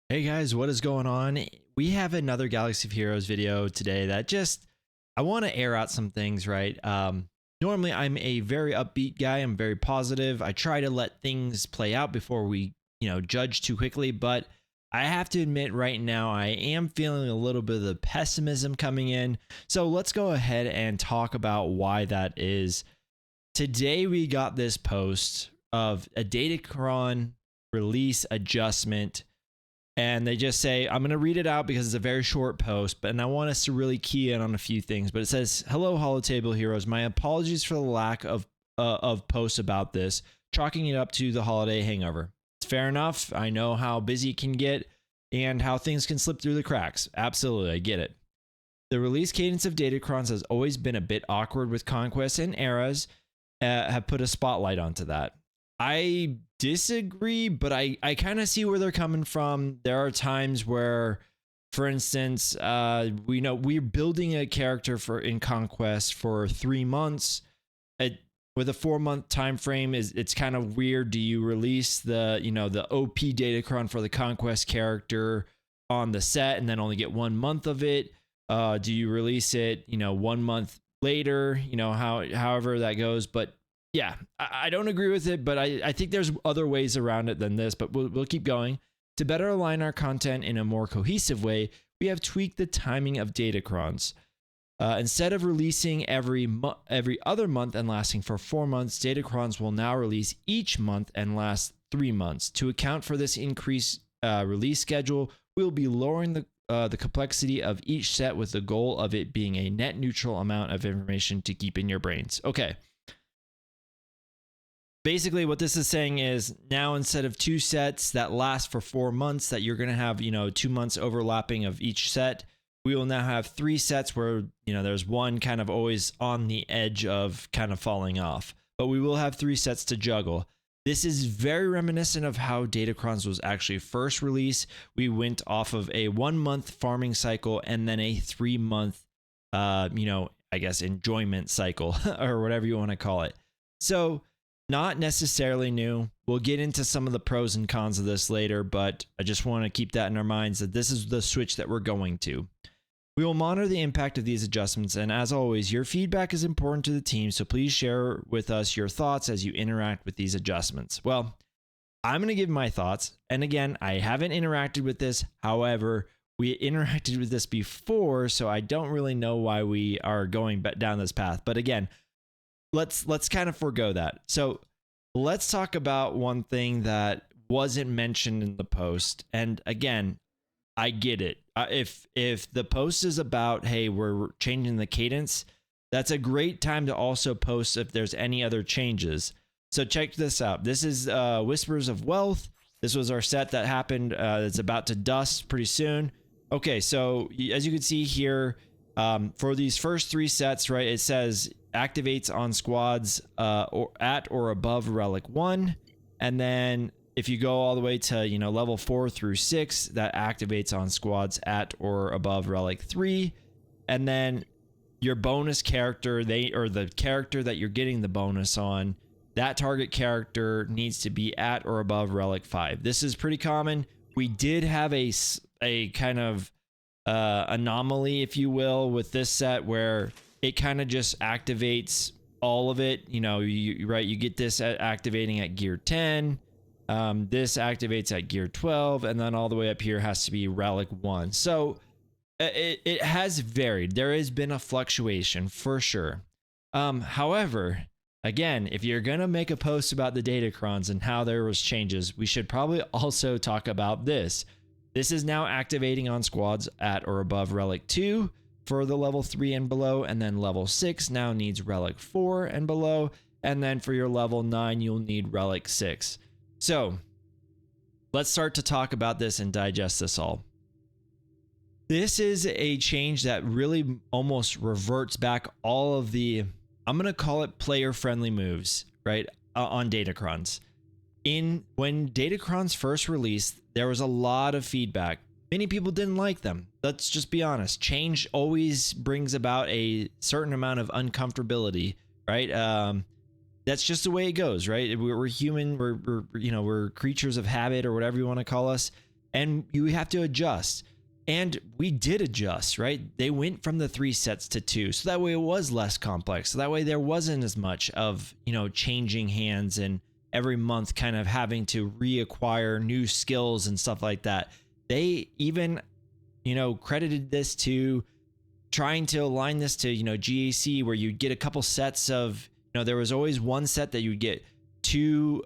Hey guys, what is going on? We have another Galaxy of Heroes video today that I want to air out some things, right? Normally I'm a very upbeat guy. I'm very positive. I try to let things play out before we, judge too quickly, but I have to admit right now I am feeling a little bit of the pessimism coming in. So let's go ahead and talk about why that is. Today we got this post of a Datacron release adjustment, and they just say, I'm going to read it out because it's a very short post, and I want us to really key in on a few things. But it says, "Hello, Holotable Heroes. My apologies for the lack of posts about this, chalking it up to the holiday hangover. It's fair enough. I know how busy it can get and how things can slip through the cracks. Absolutely, I get it. The release cadence of Datacrons has always been a bit awkward with Conquest, and eras have put a spotlight onto that. I disagree, but I kind of see where they're coming from. There are times where, for instance, we know we're building a character in Conquest for 3 months. With a 4-month time frame, it's kind of weird. Do you release the OP Datacron for the Conquest character on the set and then only get 1 month of it? Do you release it 1 month later? However that goes, but yeah, I don't agree with it, but I think there's other ways around it than this, but we'll keep going. To better align our content in a more cohesive way, we have tweaked the timing of Datacrons. Instead of releasing every other month and lasting for 4 months, Datacrons will now release each month and last 3 months. To account for this increased release schedule, we'll be lowering the complexity of each set with the goal of it being a net neutral amount of information to keep in your brains." Okay. Basically, what this is saying is now instead of 2 sets that last for 4 months, that you're going to have 2 months overlapping of each set, we will now have 3 sets where there's one kind of always on the edge of kind of falling off, but we will have 3 sets to juggle. This is very reminiscent of how Datacrons was actually first released. We went off of a 1-month farming cycle and then a 3-month I guess enjoyment cycle or whatever you want to call it. So not necessarily new. We'll get into some of the pros and cons of this later, but I just want to keep that in our minds that this is the switch that we're going to. We will monitor the impact of these adjustments, and as always, your feedback is important to the team, so please share with us your thoughts as you interact with these adjustments. Well, I'm going to give my thoughts, and again, I haven't interacted with this. However, we interacted with this before, so I don't really know why we are going down this path. But again, let's kind of forego that. So let's talk about one thing that wasn't mentioned in the post. And again, I get it. If the post is about, hey, we're changing the cadence, that's a great time to also post if there's any other changes. So check this out. This is Whispers of Wealth. This was our set that happened. It's about to dust pretty soon. Okay, so as you can see here, for these first 3 sets, right, it says activates on squads or at or above relic 1, and then if you go all the way to level 4 through 6, that activates on squads at or above relic 3, and then your bonus character, the character that you're getting the bonus on, that target character needs to be at or above relic 5. This is pretty common. We did have a kind of anomaly, if you will, with this set where it kind of just activates all of it. You get this activating at gear 10. This activates at gear 12, and then all the way up here has to be relic 1. So it has varied. There has been a fluctuation for sure. However, again, if you're going to make a post about the Datacrons and how there was changes, we should probably also talk about this. This is now activating on squads at or above relic 2 for the level 3 and below, and then level 6 now needs relic 4 and below, and then for your level 9 you'll need relic 6. So let's start to talk about this and digest this all. This is a change that really almost reverts back all of the, I'm going to call it player friendly moves, right, on Datacrons. When Datacrons first released, there was a lot of feedback. Many people didn't like them. Let's just be honest. Change always brings about a certain amount of uncomfortability, right? That's just the way it goes, right? We're human. We're creatures of habit, or whatever you want to call us. and you have to adjust. And we did adjust, right? They went from the 3 sets to 2. So that way it was less complex. So that way there wasn't as much of, changing hands and every month kind of having to reacquire new skills and stuff like that. They even, credited this to trying to align this to, GAC, where you'd get a couple sets of, there was always one set that you'd get 2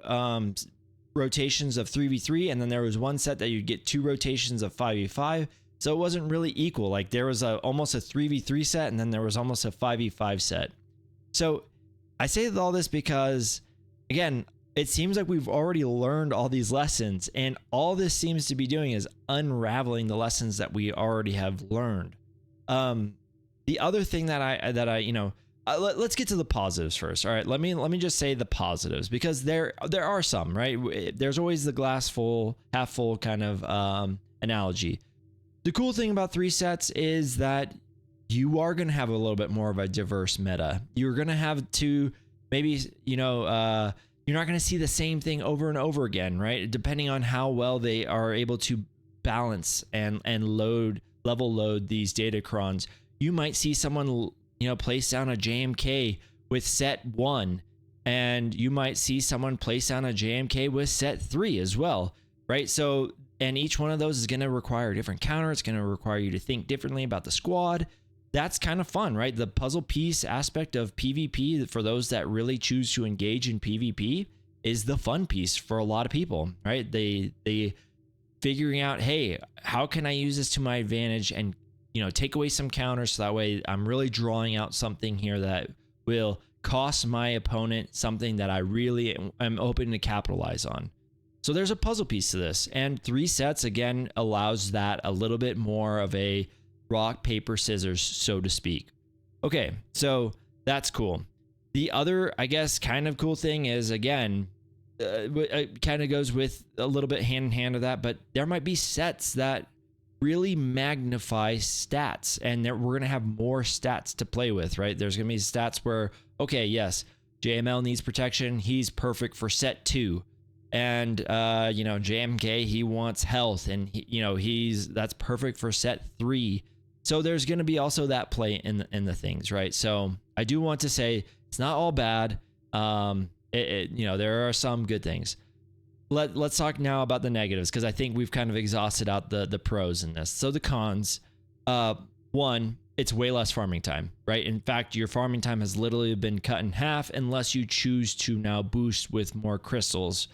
rotations of 3v3, and then there was one set that you'd get 2 rotations of 5v5. So it wasn't really equal. Like there was almost a 3v3 set, and then there was almost a 5v5 set. So I say all this because, again, it seems like we've already learned all these lessons, and all this seems to be doing is unraveling the lessons that we already have learned. The other thing let's get to the positives first. All right, let me just say the positives, because there are some, right? There's always the glass full, half full kind of analogy. The cool thing about 3 sets is that you are going to have a little bit more of a diverse meta. You're going to have to maybe, you're not going to see the same thing over and over again, right? Depending on how well they are able to balance and level load these datacrons. You might see someone, place down a JMK with set 1, and you might see someone place down a JMK with set 3 as well, right? So, and each one of those is going to require a different counter. It's going to require you to think differently about the squad. That's kind of fun, right? The puzzle piece aspect of PvP, for those that really choose to engage in PvP, is the fun piece for a lot of people, right? They figuring out, hey, how can I use this to my advantage and, take away some counters, so that way I'm really drawing out something here that will cost my opponent something that I really am hoping to capitalize on. So there's a puzzle piece to this, and 3 sets again allows that a little bit more of a rock, paper, scissors, so to speak. Okay, so that's cool. The other, I guess, kind of cool thing is, again, it kind of goes with a little bit hand in hand of that, but there might be sets that really magnify stats, and we're going to have more stats to play with, right? There's going to be stats where, okay, yes, JML needs protection. He's perfect for set 2. And, JMK, he wants health, and that's perfect for set 3. So there's going to be also that play in the things, right? So I do want to say it's not all bad. There are some good things. Let's talk now about the negatives, because I think we've kind of exhausted out the pros in this. So the cons, one, it's way less farming time, right? In fact, your farming time has literally been cut in half unless you choose to now boost with more crystals,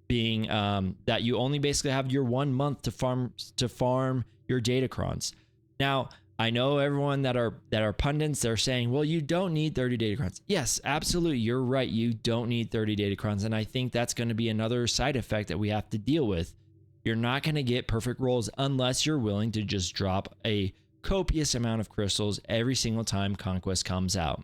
being that you only basically have your 1 month to farm your datacrons. Now, I know everyone that are pundits, they're saying, well, you don't need 30 datacrons. Yes, absolutely. You're right. You don't need 30 datacrons. And I think that's going to be another side effect that we have to deal with. You're not going to get perfect rolls unless you're willing to just drop a copious amount of crystals every single time Conquest comes out.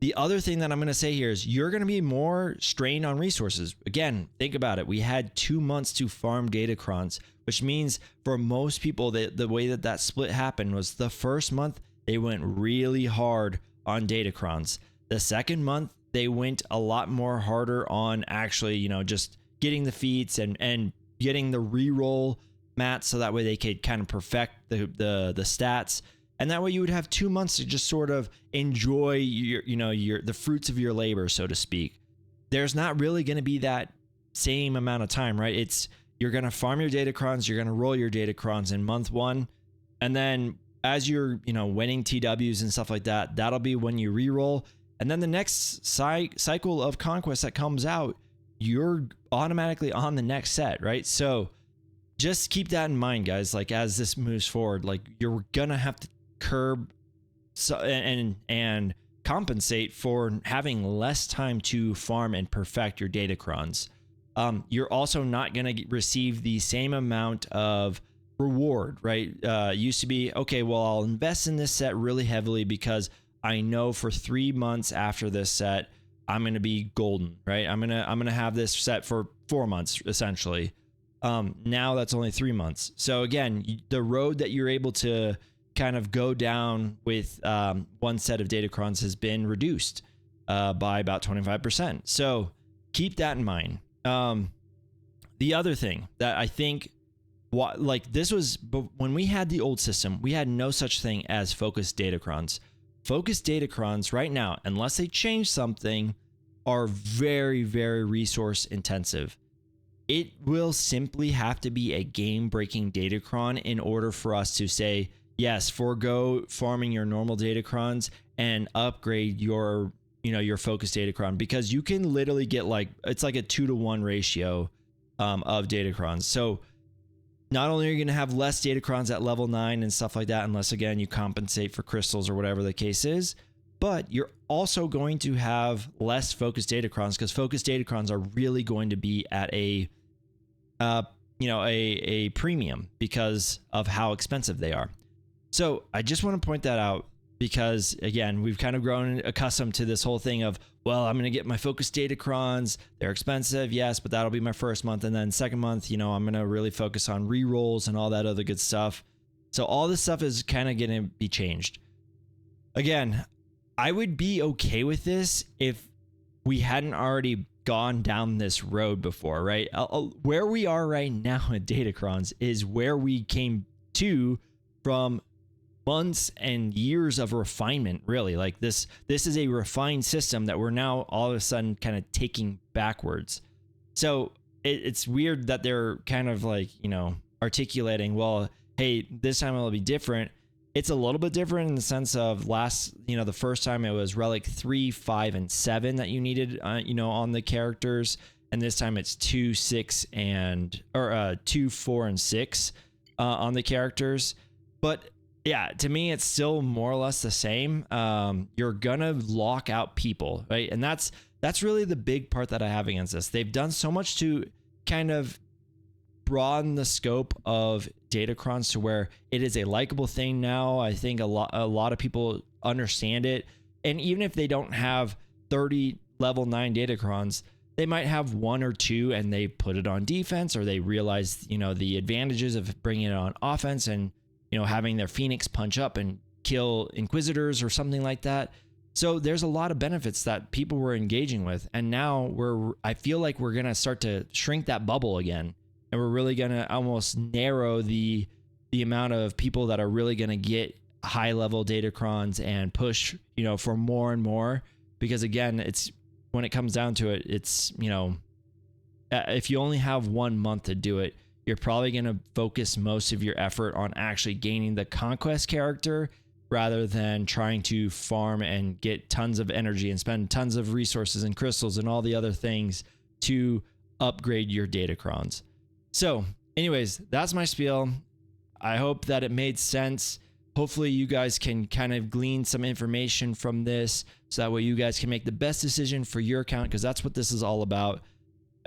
The other thing that I'm going to say here is you're going to be more strained on resources. Again, think about it. We had 2 months to farm datacrons, which means for most people, the way that split happened was the first month, they went really hard on datacrons. The second month, they went a lot more harder on actually, just getting the feats and getting the reroll mats, so that way they could kind of perfect the stats. And that way you would have 2 months to just sort of enjoy the fruits of your labor, so to speak. There's not really going to be that same amount of time, right? You're going to farm your datacrons, you're going to roll your datacrons in month 1. And then as you're, winning TWs and stuff like that, that'll be when you reroll. And then the next cycle of Conquest that comes out, you're automatically on the next set, right? So just keep that in mind, guys. Like, as this moves forward, like, you're going to have to curb and compensate for having less time to farm and perfect your datacrons. You're also not going to receive the same amount of reward, right? Used to be, okay, well, I'll invest in this set really heavily because I know for 3 months after this set, I'm going to be golden, right? I'm going to have this set for 4 months, essentially. Now that's only 3 months. So again, the road that you're able to kind of go down with one set of datacrons has been reduced by about 25%. So keep that in mind. The other thing that I think like this was, but when we had the old system, we had no such thing as focused datacrons. Focused datacrons right now, unless they change something, are very, very resource intensive. It will simply have to be a game-breaking datacron in order for us to say, yes, forego farming your normal datacrons and upgrade your, your focused datacron, because you can literally get it's like a 2-to-1 ratio of datacrons. So not only are you going to have less datacrons at level 9 and stuff like that, unless again you compensate for crystals or whatever the case is, but you're also going to have less focused datacrons, because focused datacrons are really going to be at a premium because of how expensive they are. So I just want to point that out, because again, we've kind of grown accustomed to this whole thing of, well, I'm going to get my focused datacrons. They're expensive, yes, but that'll be my first month. And then second month, I'm going to really focus on rerolls and all that other good stuff. So all this stuff is kind of going to be changed. Again, I would be okay with this if we hadn't already gone down this road before, right? Where we are right now at datacrons is where we came to from months and years of refinement, really. Like this is a refined system that we're now all of a sudden kind of taking backwards. So it's weird that they're kind of like, articulating, well, hey, this time it'll be different. It's a little bit different in the sense of the first time it was relic 3, 5, and 7 that you needed, on the characters. And this time it's 2, 6, or 2, 4, and 6 on the characters. But yeah, to me, it's still more or less the same. You're gonna lock out people, right? And that's really the big part that I have against this. They've done so much to kind of broaden the scope of datacrons to where it is a likable thing now. I think a lot of people understand it, and even if they don't have 30 level 9 datacrons, they might have 1 or 2, and they put it on defense, or they realize the advantages of bringing it on offense and having their Phoenix punch up and kill Inquisitors or something like that. So there's a lot of benefits that people were engaging with. And now I feel like we're going to start to shrink that bubble again. And we're really going to almost narrow the amount of people that are really going to get high level datacrons and push, for more and more. Because again, when it comes down to it, it's, if you only have 1 month to do it, you're probably going to focus most of your effort on actually gaining the conquest character rather than trying to farm and get tons of energy and spend tons of resources and crystals and all the other things to upgrade your datacrons. So anyways, that's my spiel. I hope that it made sense. Hopefully you guys can kind of glean some information from this so that way you guys can make the best decision for your account, because that's what this is all about.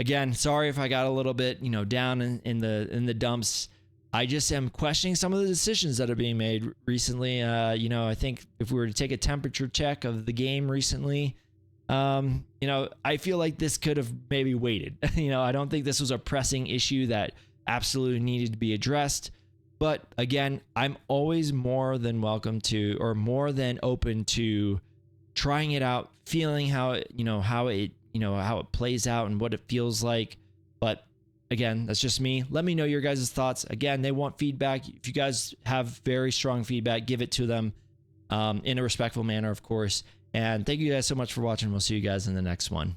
Again, sorry if I got a little bit, down in the dumps. I just am questioning some of the decisions that are being made recently. I think if we were to take a temperature check of the game recently, I feel like this could have maybe waited. I don't think this was a pressing issue that absolutely needed to be addressed. But again, I'm always more than welcome to, or more than open to trying it out, feeling how it plays out and what it feels like. But again, that's just me. Let me know your guys' thoughts. Again, they want feedback. If you guys have very strong feedback, give it to them in a respectful manner, of course. And thank you guys so much for watching. We'll see you guys in the next one.